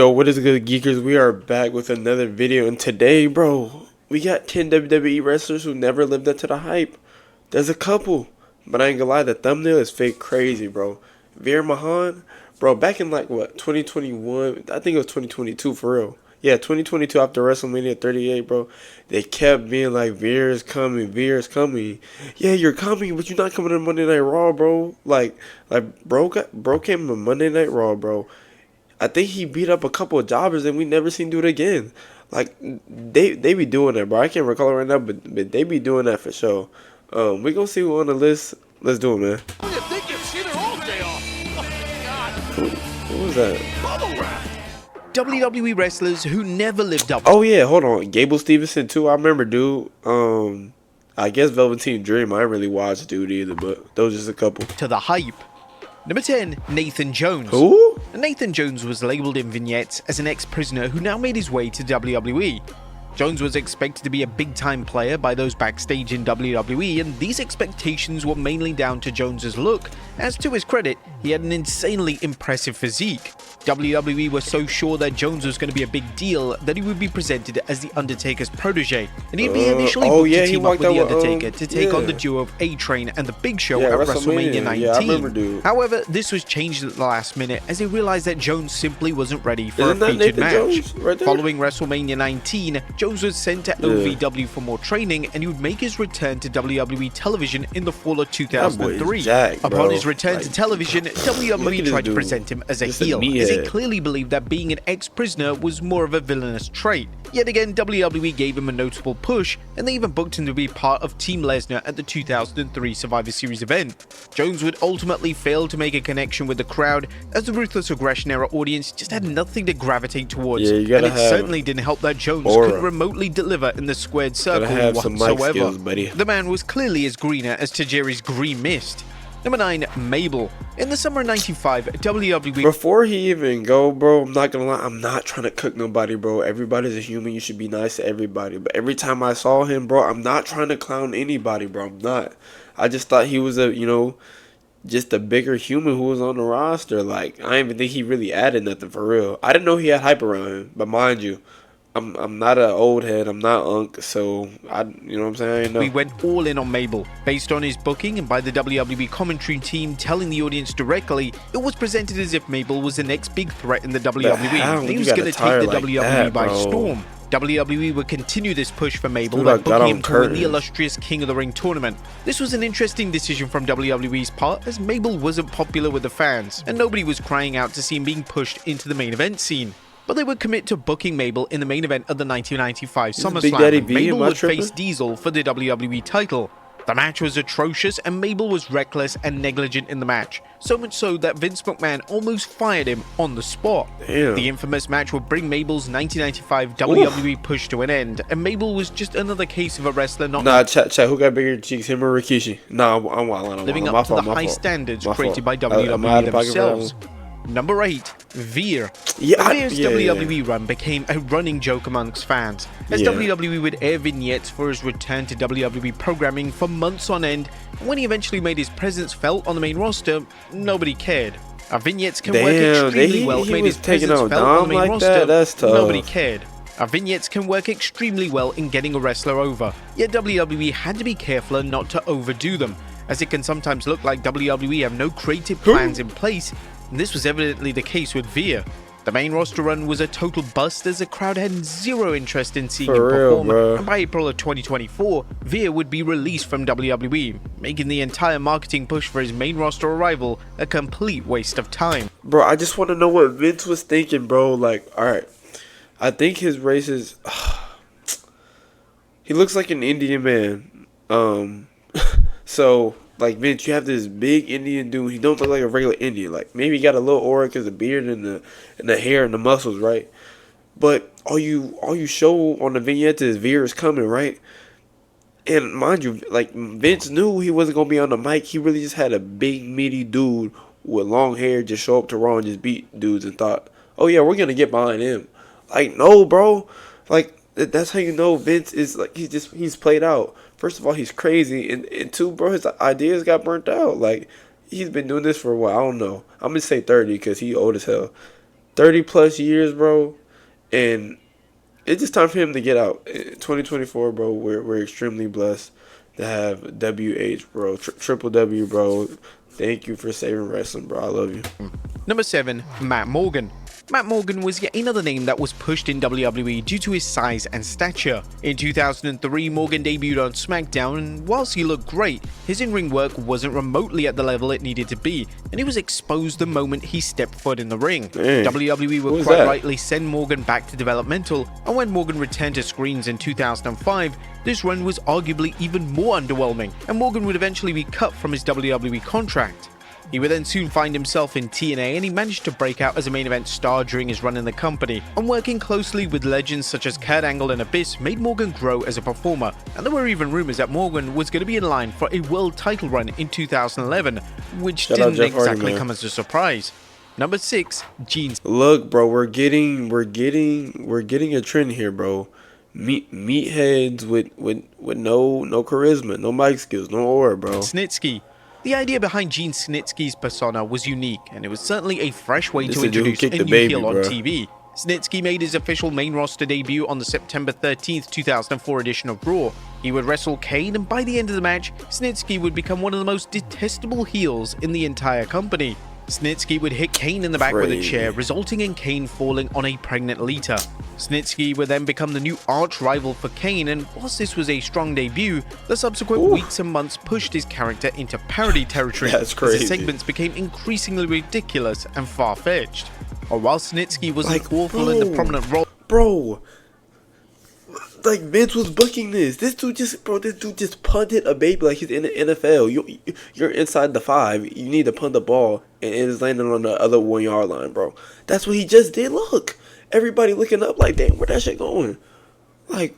Yo, what is good, geekers? We are back with another video, and today, bro, we got 10 WWE wrestlers who never lived up to the hype. There's a couple, but I ain't gonna lie, the thumbnail is fake crazy, bro. Veer Mahaan, bro, back in like, what, 2021? I think it was 2022 for real. Yeah, 2022 after WrestleMania 38, bro. They kept being like, Veer is coming, Veer is coming. Yeah, you're coming, but you're not coming to Monday Night Raw, bro. Bro came to Monday Night Raw, bro. I think he beat up a couple of jobbers and we never seen do it again. Like, they be doing that, bro. I can't recall it right now, but they be doing that for sure. We gonna see who on the list. Let's do it, man. Who was that? WWE wrestlers who never lived up. Oh yeah, hold on. Gable Stevenson too. I remember, dude. I guess Velveteen Dream. I didn't really watch dude either, but those just a couple. To the hype. Number 10, Nathan Jones. Who? Nathan Jones was labelled in vignettes as an ex-prisoner who now made his way to WWE. Jones was expected to be a big-time player by those backstage in WWE, and these expectations were mainly down to Jones's look, as to his credit, he had an insanely impressive physique. WWE were so sure that Jones was going to be a big deal that he would be presented as The Undertaker's protege, and he'd be initially booked to team up with The Undertaker to take on the duo of A-Train and The Big Show at WrestleMania 19. Yeah, I remember, dude. However, this was changed at the last minute as they realized that Jones simply wasn't ready for a featured match. Following WrestleMania 19, Jones was sent to OVW for more training, and he would make his return to WWE television in the fall of 2003. Upon his return to television, WWE tried to present him as a heel, as they clearly believed that being an ex-prisoner was more of a villainous trait. Yet again, WWE gave him a notable push, and they even booked him to be part of Team Lesnar at the 2003 Survivor Series event. Jones would ultimately fail to make a connection with the crowd, as the Ruthless Aggression era audience just had nothing to gravitate towards, and it certainly didn't help that Jones couldn't remotely deliver in the squared circle whatsoever. The man was clearly as greener as Tajiri's green mist. Number 9, Mabel. In the summer of 95, WWE... Before he even go, bro, I'm not gonna lie, I'm not trying to cook nobody, bro. Everybody's a human, you should be nice to everybody. But every time I saw him, bro, I'm not trying to clown anybody, bro. I'm not. I just thought he was just a bigger human who was on the roster. Like, I didn't even think he really added nothing for real. I didn't know he had hype around him, but mind you, I'm not an old head, I'm not Unk, so you know what I'm saying? I didn't know. We went all in on Mabel. Based on his booking and by the WWE commentary team telling the audience directly, it was presented as if Mabel was the next big threat in the WWE. He was going to take the WWE by storm. WWE would continue this push for Mabel by booking him to win the illustrious King of the Ring tournament. This was an interesting decision from WWE's part, as Mabel wasn't popular with the fans, and nobody was crying out to see him being pushed into the main event scene. But they would commit to booking Mabel in the main event of the 1995 SummerSlam. Mabel would face Diesel for the WWE title. The match was atrocious, and Mabel was reckless and negligent in the match, so much so that Vince McMahon almost fired him on the spot. Damn. The infamous match would bring Mabel's 1995 WWE push to an end, and Mabel was just another case of a wrestler not... chat, who got bigger cheeks, him or Rikishi? I'm wild. Living up to the high standards created by WWE themselves. Number 8, Veer. Veer's WWE run became a running joke amongst fans, as WWE would air vignettes for his return to WWE programming for months on end, and when he eventually made his presence felt on the main roster, nobody cared. Our vignettes can work extremely well. Made his presence felt on the main roster, nobody cared. Our vignettes can work extremely well in getting a wrestler over, yet WWE had to be careful not to overdo them, as it can sometimes look like WWE have no creative plans in place. And this was evidently the case with Veer. The main roster run was a total bust, as the crowd had zero interest in seeing him perform, and by April of 2024, Veer would be released from WWE, making the entire marketing push for his main roster arrival a complete waste of time. Bro, I just want to know what Vince was thinking, bro. Like, alright, I think his race is... he looks like an Indian man. So... Like, Vince, you have this big Indian dude. He don't look like a regular Indian. Like, maybe he got a little aura because of the beard and the hair and the muscles, right? But all you show on the vignette is Veer is coming, right? And mind you, like, Vince knew he wasn't gonna be on the mic. He really just had a big meaty dude with long hair just show up to Raw and just beat dudes and thought, oh yeah, we're gonna get behind him. Like, no, bro. Like, that's how you know Vince is like he's played out. First of all, he's crazy, and two, bro, his ideas got burnt out. Like, he's been doing this for a while. I don't know. I'm gonna say 30 because he old as hell. 30 plus years, bro, and it's just time for him to get out. 2024, bro. We're extremely blessed to have WH, bro. Triple W, bro. Thank you for saving wrestling, bro. I love you. Number 7, Matt Morgan. Matt Morgan was yet another name that was pushed in WWE due to his size and stature. In 2003, Morgan debuted on SmackDown, and whilst he looked great, his in-ring work wasn't remotely at the level it needed to be, and he was exposed the moment he stepped foot in the ring. Dang. WWE would quite rightly send Morgan back to developmental, and when Morgan returned to screens in 2005, this run was arguably even more underwhelming, and Morgan would eventually be cut from his WWE contract. He would then soon find himself in TNA, and he managed to break out as a main event star during his run in the company, and working closely with legends such as Kurt Angle and Abyss made Morgan grow as a performer, and there were even rumors that Morgan was going to be in line for a world title run in 2011, which didn't exactly come as a surprise. Number 6, Gene. Look, bro, we're getting a trend here, bro. Meatheads with no charisma, no mic skills, no aura, bro. Snitsky. The idea behind Gene Snitsky's persona was unique, and it was certainly a fresh way to introduce a new heel on TV. Snitsky made his official main roster debut on the September 13th, 2004 edition of Raw. He would wrestle Kane, and by the end of the match, Snitsky would become one of the most detestable heels in the entire company. Snitsky would hit Kane in the back with a chair, resulting in Kane falling on a pregnant Lita. Snitsky would then become the new arch rival for Kane, and whilst this was a strong debut, the subsequent weeks and months pushed his character into parody territory as his segments became increasingly ridiculous and far-fetched. Or while Snitsky was awful in the prominent role, bro, like Vince was booking this. This dude just punted a baby like he's in the NFL. You're inside the 5. You need to punt the ball, and it is landing on the other 1 yard line, bro. That's what he just did. Look, everybody looking up like, damn, where that shit going? Like,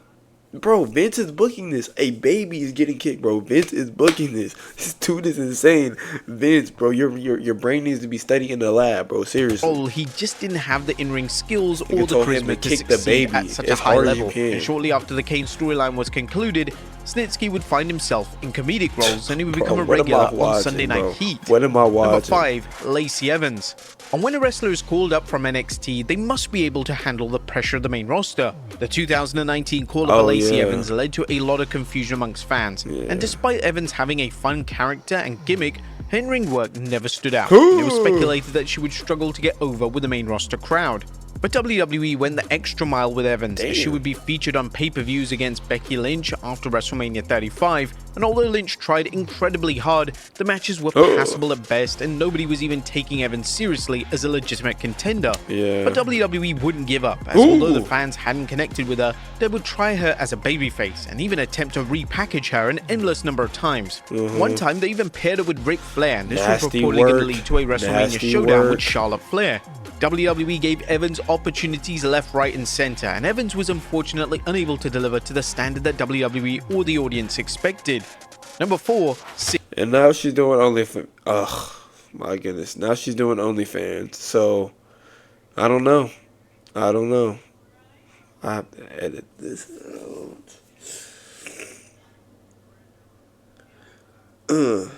bro, Vince is booking this. A baby is getting kicked, bro. Vince is booking this. This dude is insane. Vince, bro, your brain needs to be studying in the lab, bro. Seriously. He just didn't have the in-ring skills or the charisma to succeed at such a high level. And shortly after the Kane storyline was concluded, Snitsky would find himself in comedic roles, and he would become a regular on Sunday Night Heat. What am I watching? Number 5, Lacey Evans. And when a wrestler is called up from NXT, they must be able to handle the pressure of the main roster. The 2019 call-up of Lacey Evans led to a lot of confusion amongst fans, and despite Evans having a fun character and gimmick, her in-ring work never stood out. It was speculated that she would struggle to get over with the main roster crowd. But WWE went the extra mile with Evans. She would be featured on pay-per-views against Becky Lynch after WrestleMania 35, and although Lynch tried incredibly hard, the matches were passable at best, and nobody was even taking Evans seriously as a legitimate contender. But WWE wouldn't give up, as although the fans hadn't connected with her, they would try her as a babyface, and even attempt to repackage her an endless number of times. One time, they even paired her with Ric Flair, and this was reportedly going to lead to a WrestleMania showdown with Charlotte Flair. WWE gave Evans opportunities left, right, and center, and Evans was unfortunately unable to deliver to the standard that WWE or the audience expected. Number 4, and now she's doing OnlyFans. Ugh, my goodness. Now she's doing OnlyFans. So, I don't know. I have to edit this out.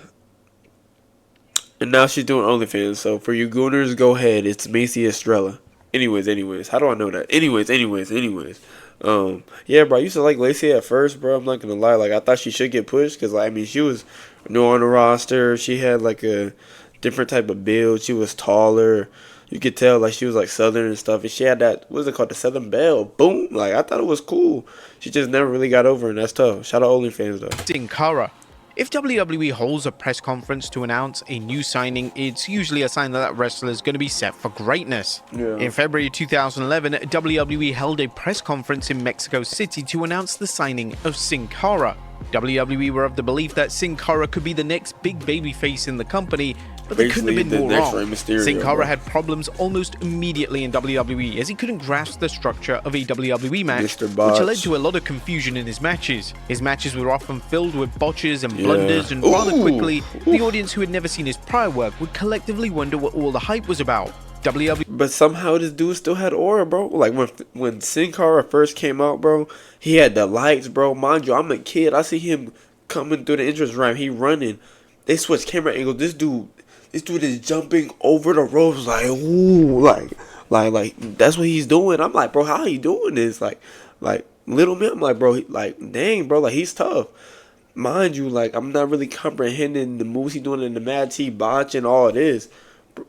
And now she's doing OnlyFans. So for you gooners, go ahead. It's Macy Estrella. Anyways. How do I know that? Anyways. Yeah, bro. I used to like Lacey at first, bro. I'm not gonna lie. Like, I thought she should get pushed because, like, I mean, she was new on the roster. She had like a different type of build. She was taller. You could tell like she was like Southern and stuff. And she had that, what is it called, the Southern Belle. Boom. Like, I thought it was cool. She just never really got over, and that's tough. Shout out OnlyFans though. Cara. If WWE holds a press conference to announce a new signing, it's usually a sign that that wrestler is going to be set for greatness. In February 2011, WWE held a press conference in Mexico City to announce the signing of Sin Cara. WWE were of the belief that Sin Cara could be the next big babyface in the company, but they couldn't have been more wrong. Sin Cara had problems almost immediately in WWE, as he couldn't grasp the structure of a WWE match, which led to a lot of confusion in his matches. His matches were often filled with botches and blunders, and rather quickly, the audience who had never seen his prior work would collectively wonder what all the hype was about. But somehow this dude still had aura, bro. Like when Sin Cara first came out, bro, he had the lights, bro. Mind you, I'm a kid. I see him coming through the entrance ramp. He running. They switch camera angle. This dude is jumping over the ropes like, ooh, like, Like that's what he's doing. I'm like, bro, how he doing this? Like little man, I'm like, bro, like dang, bro, like he's tough. Mind you, like I'm not really comprehending the moves he's doing in the Mad T botching all this.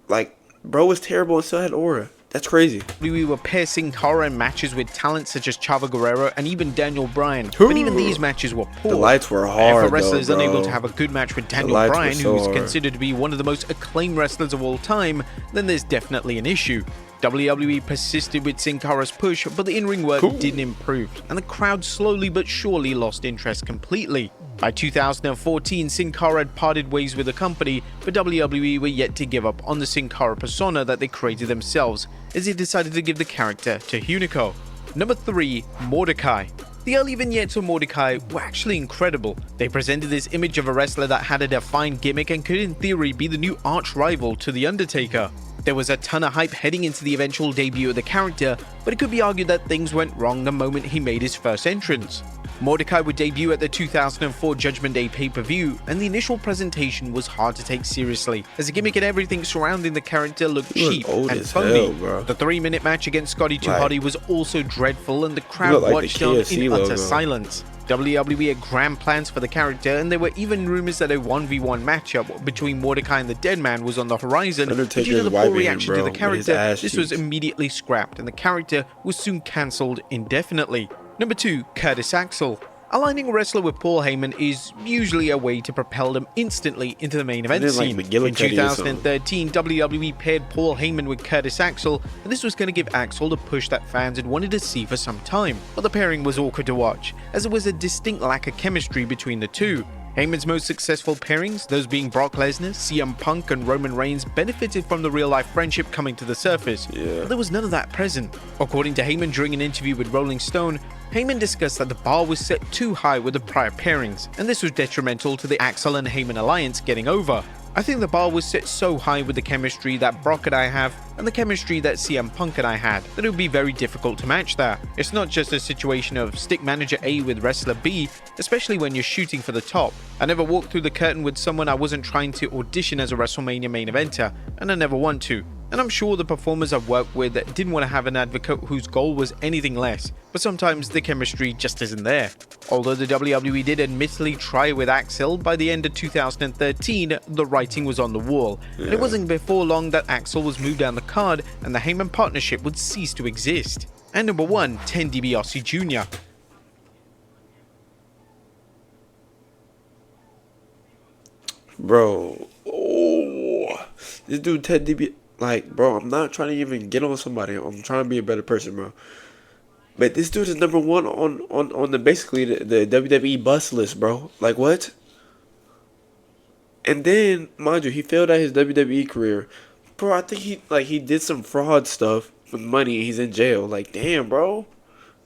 Like, bro was terrible and still had aura. That's crazy. We were pairing Cara in matches with talent such as Chavo Guerrero and even Daniel Bryan, but even these matches were poor. The lights were hard. If a wrestler is though, unable to have a good match with Daniel Bryan, who is considered to be one of the most acclaimed wrestlers of all time, then there's definitely an issue. WWE persisted with Sin Cara's push, but the in-ring work didn't improve, and the crowd slowly but surely lost interest completely. By 2014, Sin Cara had parted ways with the company, but WWE were yet to give up on the Sin Cara persona that they created themselves, as they decided to give the character to Hunico. Number 3. Mordecai. The early vignettes of Mordecai were actually incredible. They presented this image of a wrestler that had a defined gimmick and could in theory be the new arch-rival to The Undertaker. There was a ton of hype heading into the eventual debut of the character, but it could be argued that things went wrong the moment he made his first entrance. Mordecai would debut at the 2004 Judgment Day pay-per-view, and the initial presentation was hard to take seriously, as the gimmick and everything surrounding the character looked cheap and phony. The 3-minute match against Scotty 2 Hotty was also dreadful, and the crowd watched on in utter silence. WWE had grand plans for the character, and there were even rumors that a 1v1 matchup between Mordecai and the Dead Man was on the horizon. But due to the poor reaction to the character, this was immediately scrapped, and the character was soon cancelled indefinitely. Number 2. Curtis Axel. Aligning a wrestler with Paul Heyman is usually a way to propel them instantly into the main event scene. In 2013, WWE paired Paul Heyman with Curtis Axel, and this was going to give Axel the push that fans had wanted to see for some time. But the pairing was awkward to watch, as there was a distinct lack of chemistry between the two. Heyman's most successful pairings, those being Brock Lesnar, CM Punk, and Roman Reigns, benefited from the real-life friendship coming to the surface, but there was none of that present. According to Heyman during an interview with Rolling Stone, Heyman discussed that the bar was set too high with the prior pairings, and this was detrimental to the Axel and Heyman alliance getting over. I think the bar was set so high with the chemistry that Brock and I have, and the chemistry that CM Punk and I had, that it would be very difficult to match that. It's not just a situation of stick manager A with wrestler B, especially when you're shooting for the top. I never walked through the curtain with someone I wasn't trying to audition as a WrestleMania main eventer, and I never want to. And I'm sure the performers I've worked with didn't want to have an advocate whose goal was anything less, but sometimes the chemistry just isn't there. Although the WWE did admittedly try with Axel, by the end of 2013, the writing was on the wall, and it wasn't before long that Axel was moved down the card and the Heyman partnership would cease to exist. And number 1, Ted DiBiase Jr. Bro, this dude Ted DiBiase. Like, bro, I'm not trying to even get on somebody. I'm trying to be a better person, bro. But this dude is number 1 on the basically the WWE bus list, bro. Like, what? And then, mind you, he failed at his WWE career. Bro, I think he did some fraud stuff with money and he's in jail. Like, damn, bro.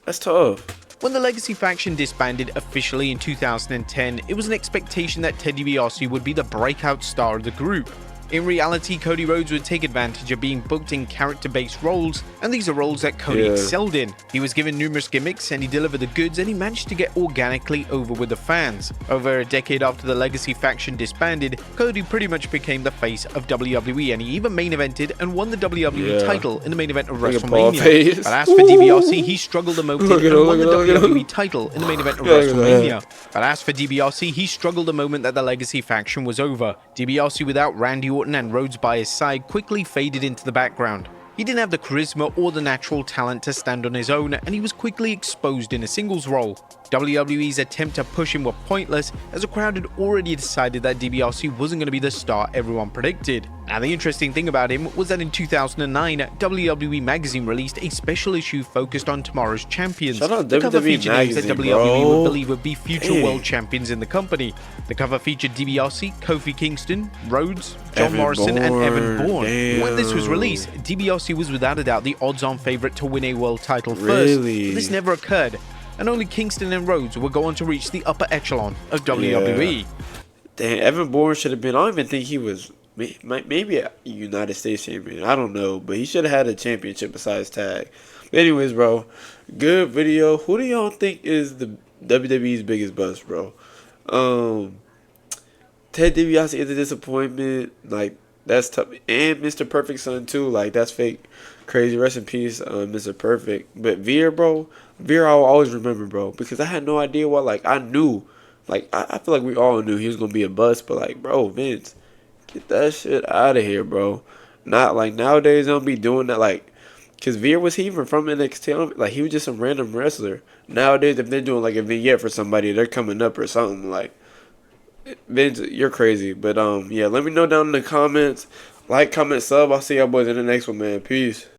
That's tough. When the Legacy faction disbanded officially in 2010, it was an expectation that Ted DiBiase would be the breakout star of the group. In reality, Cody Rhodes would take advantage of being booked in character-based roles, and these are roles that Cody excelled in. He was given numerous gimmicks, and he delivered the goods, and he managed to get organically over with the fans. Over a decade after the Legacy faction disbanded, Cody pretty much became the face of WWE, and he even main evented and won the WWE title in the main event of WrestleMania. But as for DiBiase, he struggled the moment and won the WWE title in the main event of WrestleMania. But as for DiBiase, he struggled the moment that the Legacy faction was over. DiBiase, without Randy Orton and Rhodes by his side, quickly faded into the background. He didn't have the charisma or the natural talent to stand on his own, and he was quickly exposed in a singles role. WWE's attempt to push him were pointless, as the crowd had already decided that DiBiase wasn't going to be the star everyone predicted. Now, the interesting thing about him was that in 2009, WWE Magazine released a special issue focused on tomorrow's champions. The cover featured names that WWE would believe would be future world champions in the company. The cover featured DiBiase, Kofi Kingston, Rhodes, John Morrison, and Evan Bourne. When this was released, DiBiase was without a doubt the odds-on favorite to win a world title first. But this never occurred, and only Kingston and Rhodes would go on to reach the upper echelon of WWE. Damn, Evan Bourne should have been. I don't even think he was. Maybe a United States champion. I don't know, but he should have had a championship besides tag. But anyways, bro, good video. Who do y'all think is the WWE's biggest bust, bro? Ted DiBiase is a disappointment. Like, that's tough. And Mr. Perfect Son too. Like, that's fake. Crazy. Rest in peace, Mr. Perfect. But Veer, bro, Veer I'll always remember, bro, because I had no idea what, like, I knew. Like, I feel like we all knew he was going to be a bust, but, like, bro, Vince, get that shit out of here, bro. Not, like, nowadays, they don't be doing that, like, because Veer was he even from NXT? Like, he was just some random wrestler. Nowadays, if they're doing, like, a vignette for somebody, they're coming up or something, like, Vince, you're crazy. But, yeah, let me know down in the comments. Like, comment, sub. I'll see y'all boys in the next one, man. Peace.